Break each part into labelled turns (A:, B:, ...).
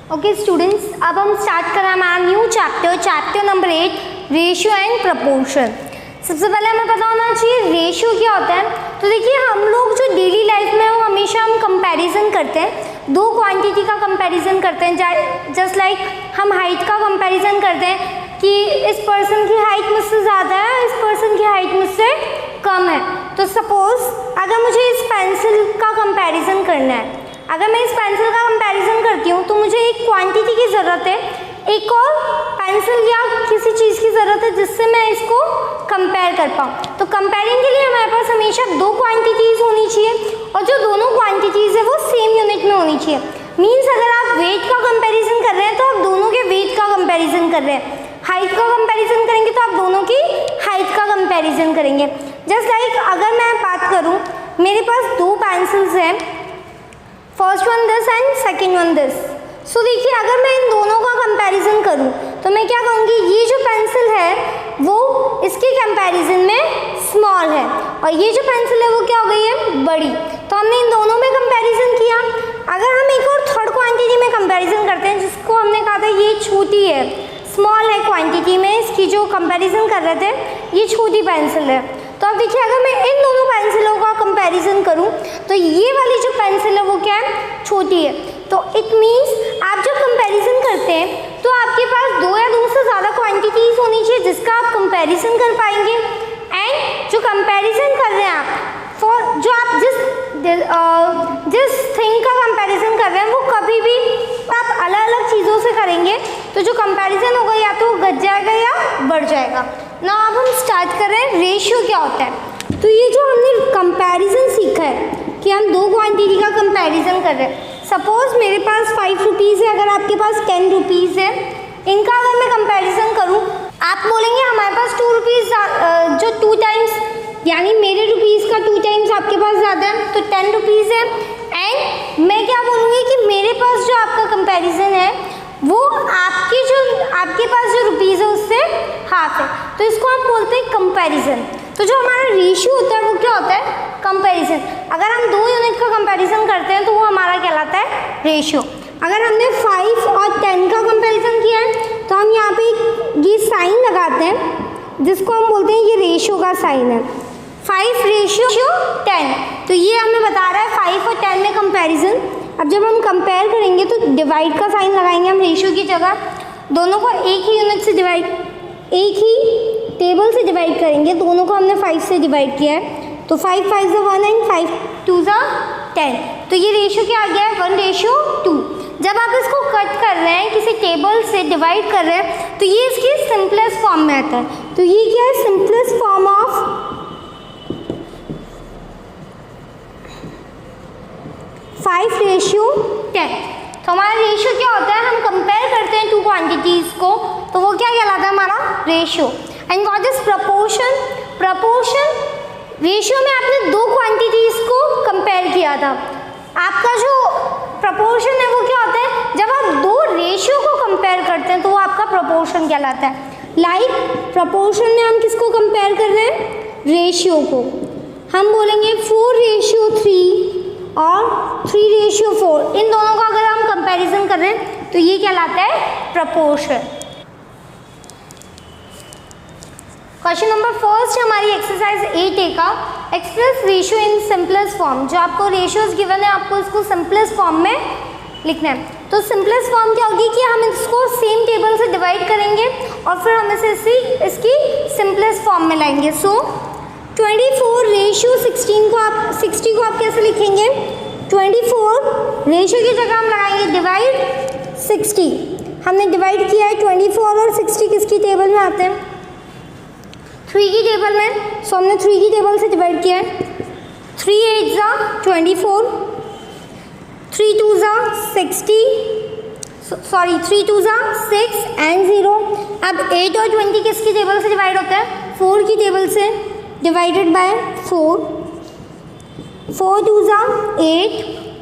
A: Okay students, अब हम start कर रहे हैं हमारा new chapter number 8, ratio and proportion. सबसे पहले हमें पता होना चाहिए रेशियो क्या होता है। तो देखिए, हम लोग जो डेली लाइफ में वो हमेशा हम कंपैरिजन करते हैं, दो क्वांटिटी का कंपैरिजन करते हैं। जस्ट लाइक हम हाइट का कंपैरिजन करते हैं कि इस पर्सन की हाइट मुझसे ज़्यादा है, इस पर्सन की हाइट मुझसे कम है। तो सपोज अगर मुझे इस पेंसिल का कंपैरिजन करना है, अगर मैं इस पेंसिल का कंपैरिजन करती हूँ तो मुझे एक क्वांटिटी की ज़रूरत है, एक और पेंसिल या किसी चीज़ की ज़रूरत है जिससे मैं इसको कंपेयर कर पाऊँ। तो कंपेयरिंग के लिए हमारे पास हमेशा दो क्वांटिटीज़ होनी चाहिए और जो दोनों क्वांटिटीज़ है वो सेम यूनिट में होनी चाहिए। मीन्स अगर आप वेट का कंपैरिजन कर रहे हैं तो आप दोनों के वेट का कंपैरिजन कर रहे हैं, हाइट का कंपैरिजन करेंगे तो आप दोनों की हाइट का कंपैरिजन करेंगे। जस्ट लाइक अगर मैं बात करूँ, मेरे पास दो पेंसिल्स हैं, first one this and second one this. So देखिए, अगर मैं इन दोनों का कंपैरिजन करूं तो मैं क्या कहूँगी, ये जो पेंसिल है वो इसके कंपैरिजन में स्मॉल है और ये जो पेंसिल है वो क्या हो गई है, बड़ी। तो हमने इन दोनों में कंपैरिजन किया। अगर हम एक और थर्ड क्वांटिटी में कंपैरिजन करते हैं जिसको हमने कहा था ये छोटी है, स्मॉल है क्वांटिटी में, इसकी जो कंपैरिजन कर रहे थे ये छोटी पेंसिल है। तो अब देखिए, अगर मैं इन दोनों पेंसिलों का कंपैरिजन करूं तो ये वाली जो पेंसिल है वो क्या है, छोटी है। तो इट मीन्स आप जब कंपैरिजन करते हैं तो आपके पास दो या दो से ज़्यादा क्वांटिटीज़ होनी चाहिए जिसका आप कंपैरिजन कर पाएंगे। एंड जो कंपैरिजन कर रहे हैं आप फॉर जो आप जिस थिंग का कंपैरिजन कर रहे हैं वो कभी भी आप अलग अलग चीज़ों से करेंगे तो जो कंपैरिजन होगा या तो घट जाएगा या बढ़ जाएगा ना। अब हम स्टार्ट कर रहे हैं रेशियो क्या होता है। तो ये जो हमने कंपैरिजन सीखा है कि हम दो क्वांटिटी का कंपैरिजन कर रहे हैं। सपोज मेरे पास 5 रुपीज़ है, अगर आपके पास 10 रुपीज़ है, इनका अगर मैं कंपैरिजन करूं, आप बोलेंगे हमारे पास 2 रुपीज़ जो 2 टाइम्स यानी मेरे रुपीज़ का 2 टाइम्स आपके पास ज़्यादा है तो 10 रुपीज़ है। एंड मैं क्या बोलूँगी कि मेरे पास जो आपका कंपैरिजन है वो आपके पास जो रुपीज़ है उससे हाफ है, तो इसको हम बोलते हैं कंपैरिजन। तो जो हमारा रेशियो होता है वो क्या होता है, कंपैरिजन। अगर हम दो यूनिट का कंपैरिजन करते हैं तो वो हमारा कहलाता है रेशियो। अगर हमने 5 और 10 का कंपैरिजन किया है तो हम यहाँ पे ये साइन लगाते हैं जिसको हम बोलते हैं ये रेशियो का साइन है, 5 रेशियो 10। तो ये हमें बता रहा है 5 और 10 में कंपैरिजन। अब जब हम कंपेयर करेंगे तो डिवाइड का साइन लगाएंगे हम रेशियो की जगह, दोनों को एक ही यूनिट से डिवाइड, एक ही टेबल से डिवाइड करेंगे। दोनों को हमने 5 से डिवाइड किया है तो 5 5 = 1 एंड 5 2 = 10। तो ये रेशियो क्या आ गया है, 1:2। जब आप इसको कट कर रहे हैं, किसी टेबल से डिवाइड कर रहे हैं तो ये इसकी सिंपलेस्ट फॉर्म में आता है। तो ये क्या है, सिंपलेस्ट फॉर्म ऑफ 5:10। तो हमारा रेशियो क्या होता है, हम कंपेयर करते हैं टू क्वांटिटीज़ को तो वो क्या कहलाता है, हमारा ratio. And what is proportion, proportion ratio में आपने दो क्वांटिटीज़ को कंपेयर किया था। आपका जो प्रपोर्शन है वो क्या होता है, जब आप दो रेशियो को कंपेयर करते हैं तो वो आपका प्रपोर्शन कहलाता है। लाइक प्रपोर्शन में हम किसको कंपेयर कर रहे हैं, रेशियो को। हम बोलेंगे 4:3 और 3:4, इन दोनों का अगर हम कंपैरिजन कर रहे हैं तो ये कहलाता है प्रपोर्शन। क्वेश्चन नंबर फर्स्ट हमारी एक्सरसाइज 8A का, express ratio in simplest form. जो आपको रेशियोज गिवन है आपको इसको सिंपलेस्ट फॉर्म में लिखना है। तो सिंपलेस्ट फॉर्म क्या होगी कि हम इसको सेम टेबल से डिवाइड करेंगे और फिर हम इसे इसकी सिंपलेस्ट फॉर्म में लाएंगे। सो 24:16 को 60 को आप कैसे लिखेंगे, 24 रेशियो की जगह हम लगाएंगे डिवाइड 60। हमने डिवाइड किया है 24 और 60 किसकी टेबल में आते हैं, 3 की टेबल में। सो हमने 3 की टेबल से डिवाइड किया है। 3 8 = 24, 3 2 = 60, सॉरी 3 2 = 6 एंड 0। अब 8 और 20 किसकी टेबल से डिवाइड होते हैं, 4 की टेबल से, डिवाइडेड बाय 4, 4 2 = 8,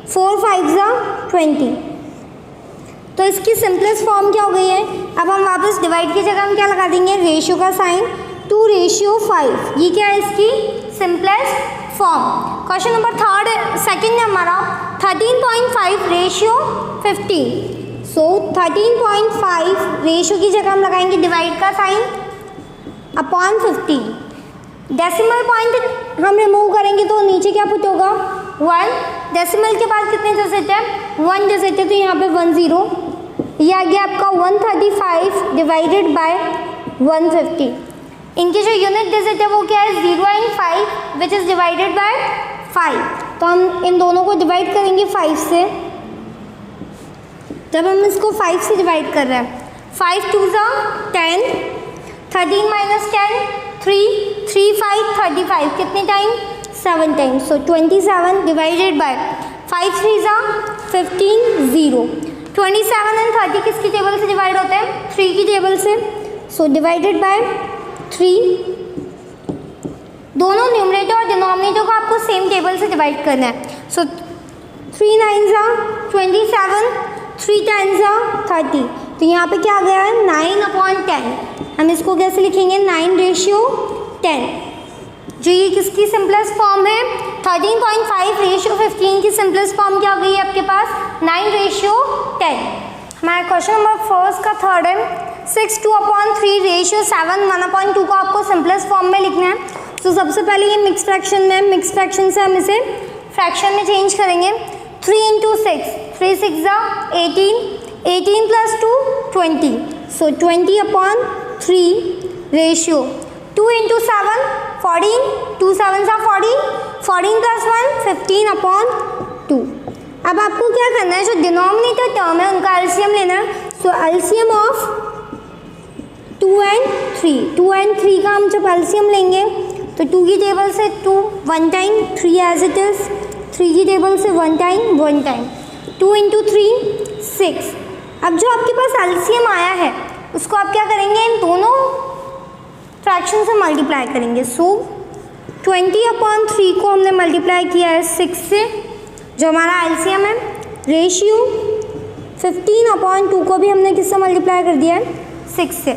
A: 4 5 = 20। तो इसकी सिंपलेस्ट फॉर्म क्या हो गई है। अब हम वापस डिवाइड की जगह हम क्या लगा देंगे, रेशियो का साइन, 2:5। ये क्या है, इसकी simplest form. Question number second है हमारा 13.5:50। सो 13.5 रेशियो की जगह हम लगाएंगे डिवाइड का साइन अपॉन 15। डेसिमल पॉइंट हम रिमूव करेंगे तो नीचे क्या पुट होगा 1। डेसिमल के बाद कितने डिजिट है 1 डिजिट है, तो यहाँ पे 10। ये आ गया आपका 135 डिवाइडेड बाय 150। इनकी जो यूनिट डिजिट है वो क्या है 0 and 5 which is divided by 5। तो हम इन दोनों को डिवाइड करेंगे 5 से। जब हम इसको 5 से डिवाइड कर रहे हैं 5 2 ज़ा 10, 13 माइनस 10 3, 3 5 35 कितने time 7 time. So 27 divided by 5 3 ज़ा 15 0। 27 एंड 30 किसकी टेबल से डिवाइड होते हैं 3 की टेबल से। So divided by 3। दोनों न्यूमरेटर और डिनोमिनेटर को आपको सेम टेबल से डिवाइड करना है। सो 3 9 ज़ा 27, 3 10 ज़ा 30। तो यहाँ पे क्या आ गया है 9/10। हम इसको कैसे लिखेंगे 9/10। जो ये किसकी सिंपलेस्ट फॉर्म है 13.5 रेशियो 15 की सिंपलेस्ट फॉर्म क्या हो गई है आपके पास 9/10। हमारा क्वेश्चन नंबर फर्स्ट का थर्ड है 6 2/3 रेशियो 7 1/2 को आपको सिंपलेस्ट फॉर्म में लिखना है। तो सबसे पहले ये मिक्स फ्रैक्शन में, मिक्स फ्रैक्शन से हम इसे फ्रैक्शन में चेंज करेंगे। 3 × 6 3 6 ज़ा 18, 18 + 2 20। सो 20/3 रेशियो 2 × 7 14, 2 7 ज़ा 14, 14 + 1 15/2। अब आपको क्या करना है जो डिनोमिनेटर टर्म है उनका एलसीएम लेना है। सो एलसीएम ऑफ 2 and 3, 2 and 3 का हम जब एलसीएम लेंगे तो 2 की टेबल से 2 1 टाइम, 3 एज इट इज़, 3 की टेबल से 1 टाइम 1 टाइम, 2 × 3 6। अब जो आपके पास एलसीएम आया है उसको आप क्या करेंगे इन दोनों फ्रैक्शन से मल्टीप्लाई करेंगे। सो 20/3 को हमने मल्टीप्लाई किया है 6 से जो हमारा एलसीएम है। रेशियो 15/2 को भी हमने किससे मल्टीप्लाई कर दिया है 6 से।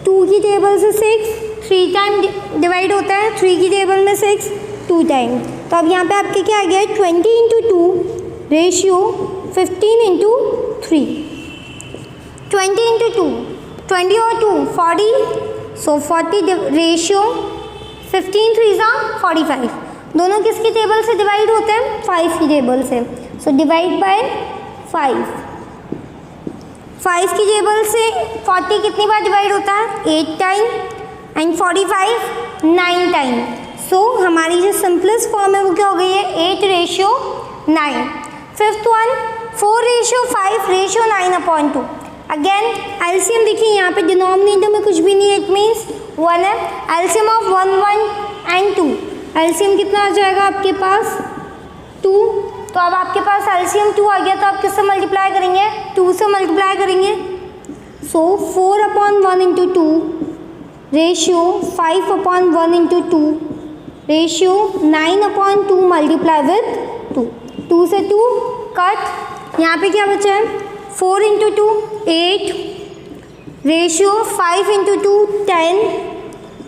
A: 2 की टेबल से 6 3 टाइम डिवाइड होता है, 3 की टेबल में 6 2 टाइम। तो अब यहाँ पे आपके क्या आ गया है 20 × 2 रेशियो 15 × 3। 20 × 2 20 और 2 40। सो 40 रेशियो 15 3 ज़ा 45। दोनों किसकी टेबल से डिवाइड होते हैं 5 की टेबल से। So divide by 5। 5 की टेबल से 40 कितनी बार डिवाइड होता है 8 टाइम एंड 45 9 टाइम। सो हमारी जो सिंपलेस्ट फॉर्म है वो क्या हो गई है 8/9। Fifth one 4/5 ratio 9/2। Again LCM देखिए यहाँ पे डिनोमिनेटर में कुछ भी नहीं है, इट मीन्स 1 है। एलसीएम ऑफ 1 1 एंड 2, एलसीएम कितना आ जाएगा आपके पास 2। तो अब आपके पास एलसीएम 2 आ गया तो आप किससे मल्टीप्लाई करेंगे 2 से मल्टीप्लाई करेंगे। सो 4/1 × 2 रेशियो 5/1 × 2 रेशियो 9/2 मल्टीप्लाई विथ 2। 2 से 2 कट। यहाँ पे क्या बचा है 4 × 2 8 रेशियो 5 × 2 10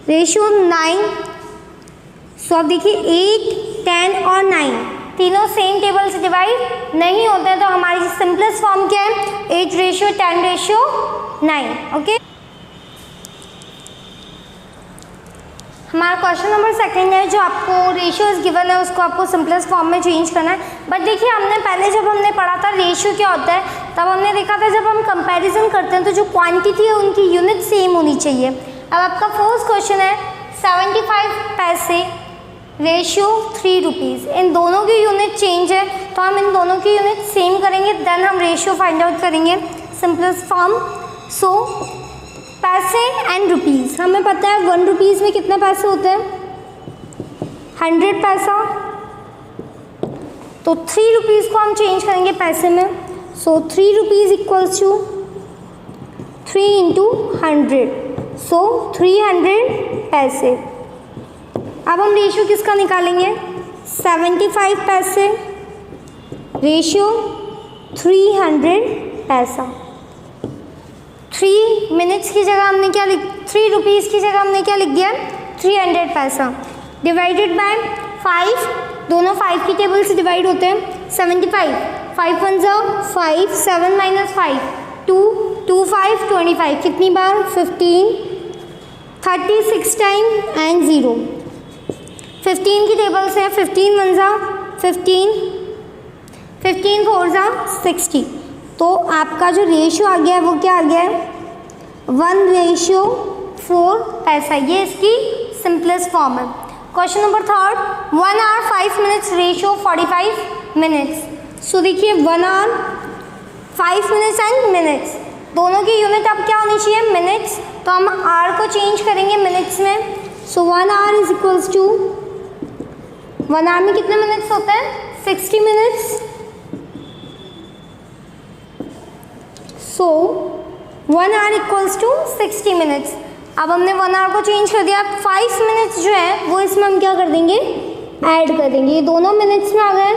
A: रेशियो 9। सो अब देखिए 8 10 और 9 तीनों सेम टेबल से डिवाइड नहीं होते हैं, तो हमारी सिंपलेस्ट फॉर्म क्या है 8/10/9। ओके, हमारा क्वेश्चन नंबर सेकंड है जो आपको रेशियोज गिवन है उसको आपको सिंपलेस्ट फॉर्म में चेंज करना है। बट देखिए हमने पहले जब हमने पढ़ा था रेशियो क्या होता है तब हमने देखा था जब हम कंपैरिजन करते हैं तो जो क्वांटिटी है उनकी यूनिट सेम होनी चाहिए। अब आपका फर्स्ट क्वेश्चन है 75 पैसे रेशियो 3 रुपीज़। इन दोनों की यूनिट चेंज है तो हम इन दोनों की यूनिट सेम करेंगे, देन हम रेशियो फाइंड आउट करेंगे सिंपलेस्ट फॉर्म। सो पैसे एंड रुपीज़ हमें पता है 1 रुपीज़ में कितने पैसे होते हैं 100 पैसा। तो 3 रुपीज़ को हम चेंज करेंगे पैसे में। सो 3 रुपीज़ इक्वल्स टू 3 × 100। सो 300 पैसे। अब हम रेशियो किसका निकालेंगे 75 पैसे रेशियो 300 पैसा। 3 मिनट्स की जगह हमने क्या 3 रुपीज़ की जगह हमने क्या लिख दिया 300 पैसा डिवाइडेड बाय 5। दोनों 5 की टेबल से डिवाइड होते हैं। 75 5 1 जा 5, 7 - 5 2, 2 5 25 कितनी बार 15, 36 टाइम एंड 0। 15 की टेबल से 15 1 जा 15, 15 4 जा 60। तो आपका जो रेशियो आ गया है वो क्या आ गया है 1:4 ऐसा, ये इसकी सिंपलेस्ट फॉर्म है। Question number 3, 1 hour 5 minutes ratio 45 minutes. So देखिए 1 hour 5 minutes एंड मिनट्स दोनों की यूनिट अब क्या होनी चाहिए मिनट्स, तो हम आर को चेंज करेंगे मिनट्स में। So 1 hour is equals to 1 hour में कितने मिनट्स होते हैं 60 minutes. So 1 hour equals to 60 minutes. अब हमने 1 hour को चेंज कर दिया, 5 मिनट्स जो है वो इसमें हम क्या कर देंगे ऐड कर देंगे, ये दोनों मिनट्स में आ गए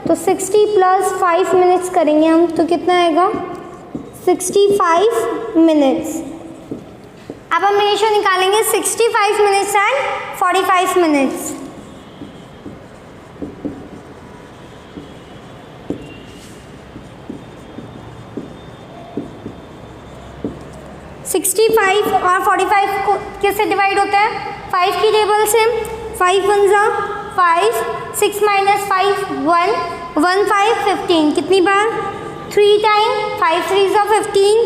A: तो 60 + 5 मिनट्स करेंगे हम, तो कितना आएगा 65 मिनट्स। अब हम रेशियो निकालेंगे 65 मिनट्स एंड 45 मिनट्स। सिक्सटी 65 और 45 को किससे डिवाइड होता है 5 की टेबल से। 5 1 जा 5, 6 - 5 1, 1 5 15 कितनी बार 3 टाइम, 5 3 जा 15,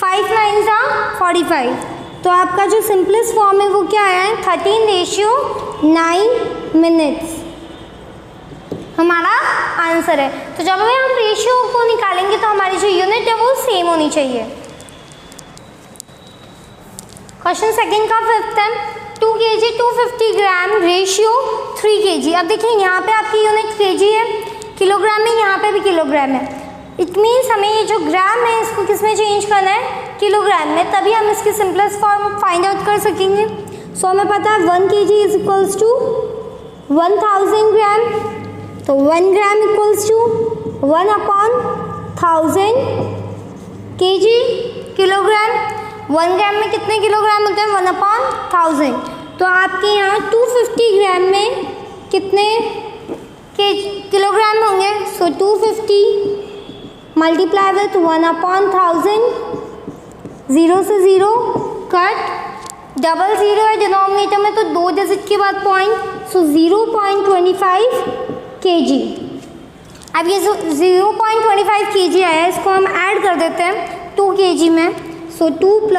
A: 5 9 जा 45। तो आपका जो सिंपलेस्ट फॉर्म है वो क्या आया है 13:9 मिनट्स हमारा आंसर है। तो जब हम रेशियो को निकालेंगे तो हमारी जो यूनिट है वो सेम होनी चाहिए। क्वेश्चन सेकंड का 5th है 2 kg 250 ग्राम रेशियो 3 kg। अब देखिए यहाँ पे आपकी यूनिट kg है, किलोग्राम में, यहाँ पे भी किलोग्राम है। इट मीन्स हमें ये जो ग्राम है इसको किस में चेंज करना है किलोग्राम में, तभी हम इसकी सिंपलेस्ट फॉर्म फाइंड आउट कर सकेंगे। सो हमें पता है 1 kg इज इक्वल्स टू 1000 ग्राम, तो 1 ग्राम इक्वल्स टू 1/1000 kg किलोग्राम। 1 ग्राम में कितने किलोग्राम होते हैं 1/1000। तो आपके यहाँ 250 ग्राम में कितने किलोग्राम होंगे, सो 250 मल्टीप्लाई विथ 1/1000, 0 से 0 कट, डबल 0 है डिनोमिनेटर में तो 2 डिजिट के बाद पॉइंट, सो 0.25 kg। अब ये 0.25 kg आया, इसको हम ऐड कर देते हैं 2 kg में। सो 2 +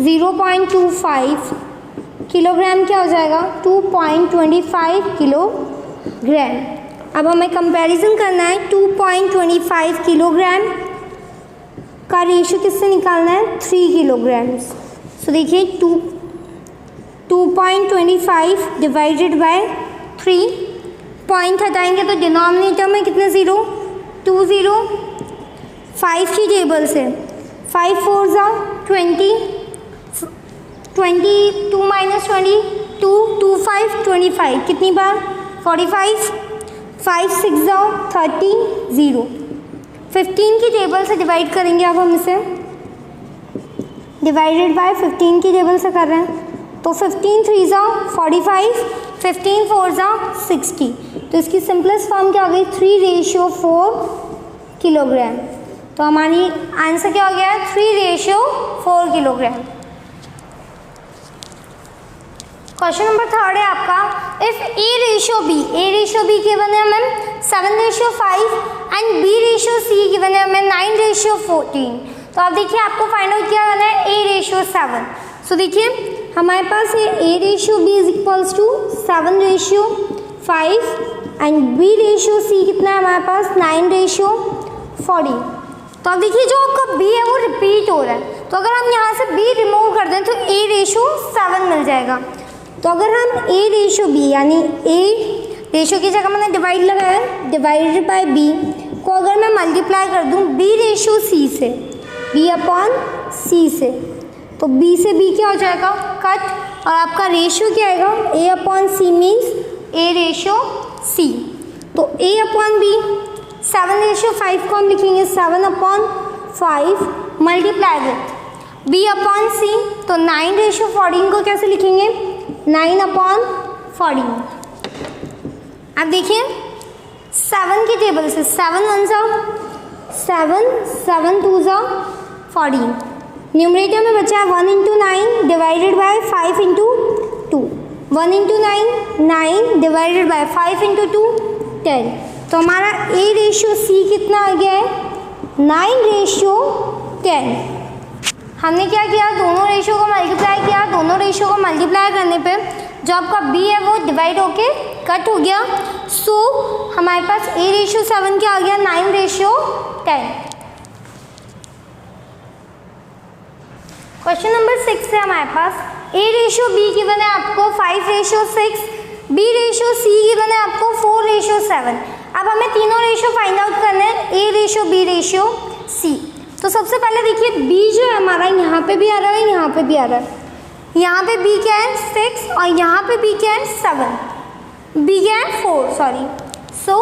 A: 0.25 किलोग्राम क्या हो जाएगा 2.25 किलोग्राम। अब हमें कंपैरिजन करना है 2.25 किलोग्राम का रेशियो किससे निकालना है 3 किलोग्राम्स। सो देखिए 2.25 डिवाइडेड बाय 3, पॉइंट हटाएंगे तो डिनोमिनेटर में कितने 0 2 0, 5 की टेबल से 5 4 जा 20, 22 - 20 2, 2 5 25 कितनी बार 45, 5 6 जा 30 0। 15 की टेबल से डिवाइड करेंगे, अब हम इसे डिवाइडेड बाय 15 की टेबल से कर रहे हैं, तो 15 3 जा 45, 15 4 जा 60। तो इसकी सिंपलेस्ट फॉर्म क्या हो गई 3:4 किलोग्राम। तो हमारी आंसर क्या हो गया 3:4 किलोग्राम। क्वेश्चन नंबर 3 है आपका, इफ A/B गिवन है हमें 7:5 एंड B/C गिवन है हमें 9:14। तो अब देखिए आपको फाइंड आउट क्या करना है A/7। सो देखिए हमारे पास ये A/B is equals to 7:5 and B/C कितना है हमारे पास 9:40। तो अब देखिए जो आपका B है वो रिपीट हो रहा है, तो अगर हम यहाँ से B रिमूव कर दें तो A/7 मिल जाएगा। तो अगर हम A/B यानी A रेशियो की जगह मैंने डिवाइड लगाया है, डिवाइडेड बाय B को अगर मैं मल्टीप्लाई कर दूँ B/C से, B/C से, तो B से B क्या हो जाएगा कट, और आपका रेशियो क्या आएगा A/C मीन्स A/C। तो A/B 7:5 को हम लिखेंगे 7/5 मल्टीप्लाई विथ B/C, तो 9:14 को कैसे लिखेंगे 9/14। अब देखिए 7 की टेबल से 7 1 सा 7, 7 2 सा 14। न्यूमरेटर में बचा 1 into 9 divided by 5 into 2। 1 into 9 9 divided by 5 into 2 10। तो हमारा A रेशियो C कितना आ गया है 9:10। हमने क्या किया, दोनों रेशियो को मल्टीप्लाई किया। दोनों रेशियो को मल्टीप्लाई करने पे जो आपका B है वो डिवाइड होके कट हो गया। सो हमारे पास A रेशियो 7 क्या आ गया 9:10। क्वेश्चन नंबर 6 है हमारे पास। A रेशियो B गिवन है आपको 5:6, B रेशियो C गिवन है आपको 4:7। अब हमें तीनों रेशियो फाइंड आउट करने हैं, A ratio B ratio C। तो सबसे पहले देखिए B जो है हमारा यहाँ पे भी आ रहा है, यहाँ पे भी आ रहा है। यहाँ पे B क्या है 6 और यहाँ पे B क्या है 7, B क्या है 4 सॉरी। सो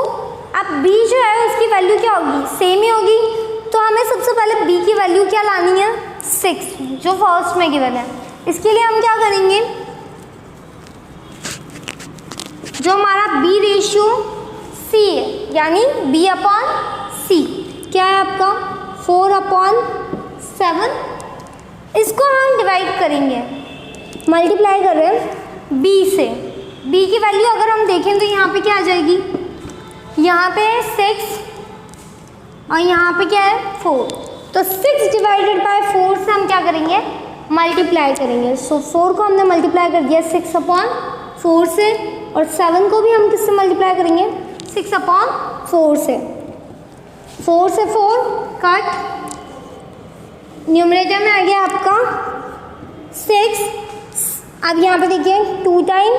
A: अब B जो है उसकी वैल्यू क्या होगी, सेम ही होगी। तो हमें सबसे पहले B की वैल्यू क्या लानी है 6 जो फर्स्ट में गिवन है। इसके लिए हम क्या करेंगे, जो हमारा B रेशियो C है यानी B/C क्या है आपका 4/7, इसको हम डिवाइड करेंगे, मल्टीप्लाई कर रहे हैं B से। B की वैल्यू अगर हम देखें तो यहाँ पे क्या आ जाएगी, यहाँ पे 6 और यहाँ पे क्या है 4। तो 6 डिवाइडेड बाय 4 से हम क्या करेंगे, मल्टीप्लाई करेंगे। सो 4 को हमने मल्टीप्लाई कर दिया 6/4 से, और 7 को भी हम किससे मल्टीप्लाई करेंगे 6/4 से। 4 से 4 कट, न्यूमरेटर में आ गया आपका 6। अब यहाँ पे देखिए 2 टाइम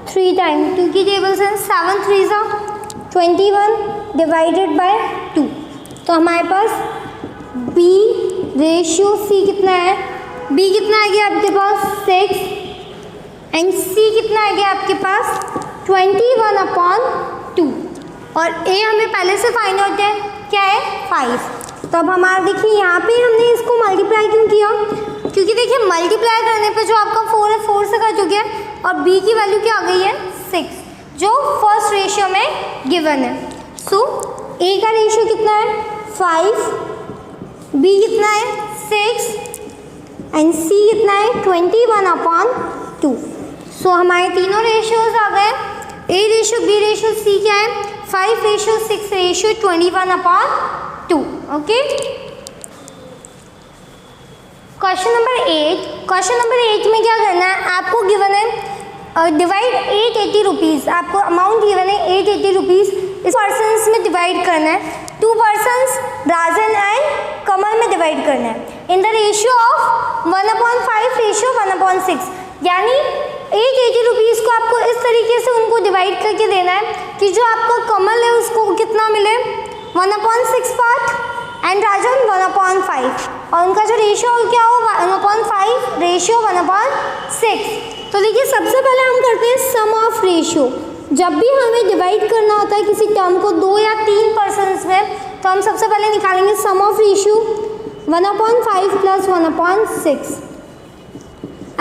A: 3 टाइम 2 की टेबल से 7 3 सा 21 डिवाइडेड बाय 2। तो हमारे पास B रेशियो C कितना है, B कितना आ गया आपके पास 6 एंड C कितना आ गया आपके पास 21/2। और A हमें पहले से फाइंड आउट है क्या है 5। तो अब हमारा देखिए यहाँ पे हमने इसको मल्टीप्लाई क्यों किया, क्योंकि देखिए मल्टीप्लाई करने पे जो आपका 4 है 4 से कट हो गया और B की वैल्यू क्या आ गई है 6 जो फर्स्ट रेशियो में गिवन है। सो A का रेशियो कितना है 5, B कितना है 6 एंड C कितना है 21/2। सो हमारे तीनों रेशियोज आ गए। A ratio B ratio C क्या है 5:6 ratio 21/2। Okay, question number 8। Question number 8 में क्या करना है, आपको गिवन है डिवाइड 880 रुपीज़। आपको अमाउंट गिवन है 880 रुपीज़, इस पर्सन्स में डिवाइड करना है। 2 पर्सन्स राजन एंड कमल में डिवाइड करना है in the ratio of 1/5 ratio 1/6। यानी 880 रुपीज़ को आपको इस तरीके से उनको डिवाइड करके देना है कि जो आपका कमल है उसको कितना मिले 1/6 पार्ट एंड राजन 1/5, और उनका जो रेशियो क्या हो 1/5 रेशियो 1/6। तो देखिए सबसे पहले हम करते हैं सम ऑफ रेशियो। जब भी हमें डिवाइड करना होता है किसी टर्म को 2 या 3 पर्सन्स में, तो हम सबसे पहले निकालेंगे sum of ratio 1/5 plus 1/6।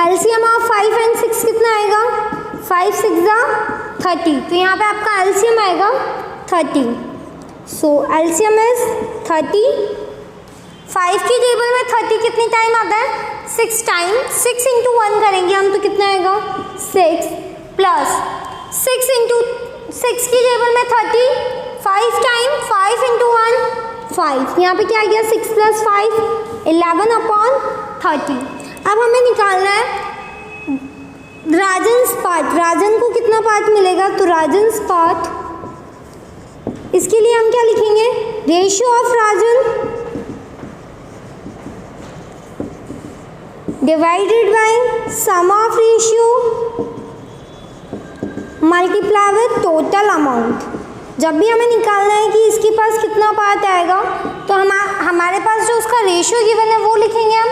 A: LCM of 5 and 6 कितना आएगा 5 6 30। तो यहाँ पे आपका एलसीएम आएगा 30। सो एलसीएम इज 30। 5 की टेबल में 30 कितनी टाइम आता है 6 टाइम। 6 इंटू 1 करेंगे हम तो कितना आएगा 6 प्लस 6 इंटू 6 की टेबल में 30 5 टाइम 5 इंटू 1 5। यहाँ पे क्या आ गया 6 प्लस 5 11/30। अब हमें निकालना है राजन्स पार्ट। राजन को कितना पार्ट मिलेगा, तो राजन्स पार्ट, इसके लिए हम क्या लिखेंगे ratio of Rajan divided by sum of ratio multiply with total amount. जब भी हमें निकालना है कि इसके पास कितना पार्ट आएगा तो हमारे पास जो उसका रेशियो गिवन है वो लिखेंगे हम,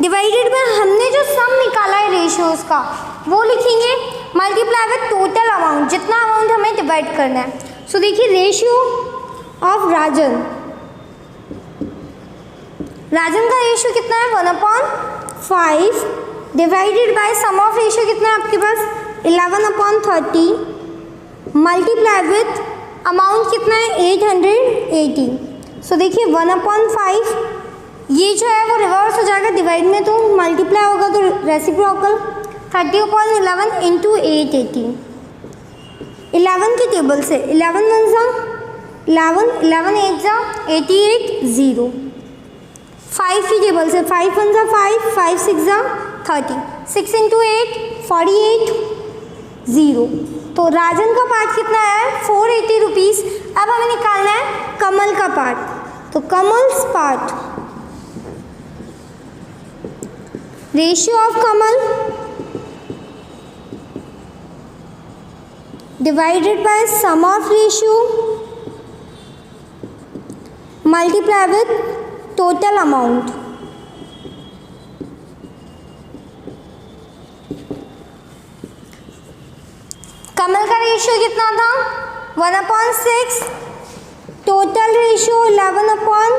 A: डिवाइडेड बाय हमने जो सम निकाला है रेशियोज का वो लिखेंगे, मल्टीप्लाई विद टोटल अमाउंट, जितना अमाउंट हमें डिवाइड करना है। सो देखिए रेशियो ऑफ राजन, राजन का रेशियो कितना है 1/5 divided by sum of ratio कितना है आपके पास 11/30 मल्टीप्लाई विथ अमाउंट कितना है 880। सो देखिए 1/5 ये जो है वो रिवर्स हो जाएगा डिवाइड में, तो मल्टीप्लाई होगा तो रेसिप्रोकल 30/11 इंटू 880। 11 की टेबल से 11 1 जा 11, 11 8 जा 88 0। 5 की टेबल से 5 1 जा 5, 5 6 जा 30, 6 इंटू 8 48 0। तो राजन का पार्ट कितना है 480 रुपीज़। अब हमें निकालना है कमल का पार्ट, तो Kamal's part, ratio of Kamal divided by sum of ratio multiply with total amount. Kamal का रेशियो कितना था 1/6, टोटल रेशियो 1/6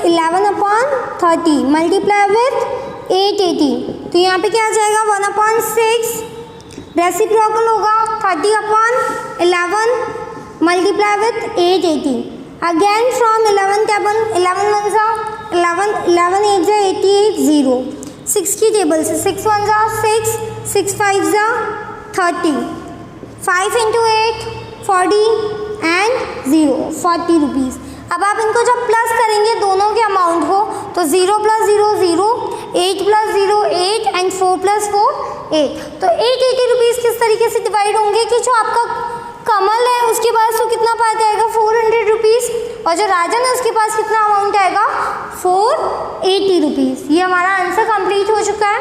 A: 11/30 मल्टीप्लाई विथ 880। तो यहाँ पे क्या आ जाएगा 1/6 रेसिप्रोकल होगा 30/11 multiply with 880। Again from 11 table 11 1 जा 11, 11 8 जा 88 0। 6 की टेबल से 6 1 जा 6, 6 5 जा 30, 5 इंटू 8 40 एंड 0 40 रुपीज़। अब आप इनको जब प्लस करेंगे दोनों के अमाउंट को, तो 0 + 0 0, 8 + 0 8 एंड 4 + 4 8। तो 880 रुपीज़ किस तरीके से डिवाइड होंगे कि जो आपका कमल है उसके पास तो कितना पार्ट आएगा 400 रुपीज़, और जो राजन है उसके पास कितना अमाउंट आएगा 480 रुपीज़। ये हमारा आंसर कंप्लीट हो चुका है।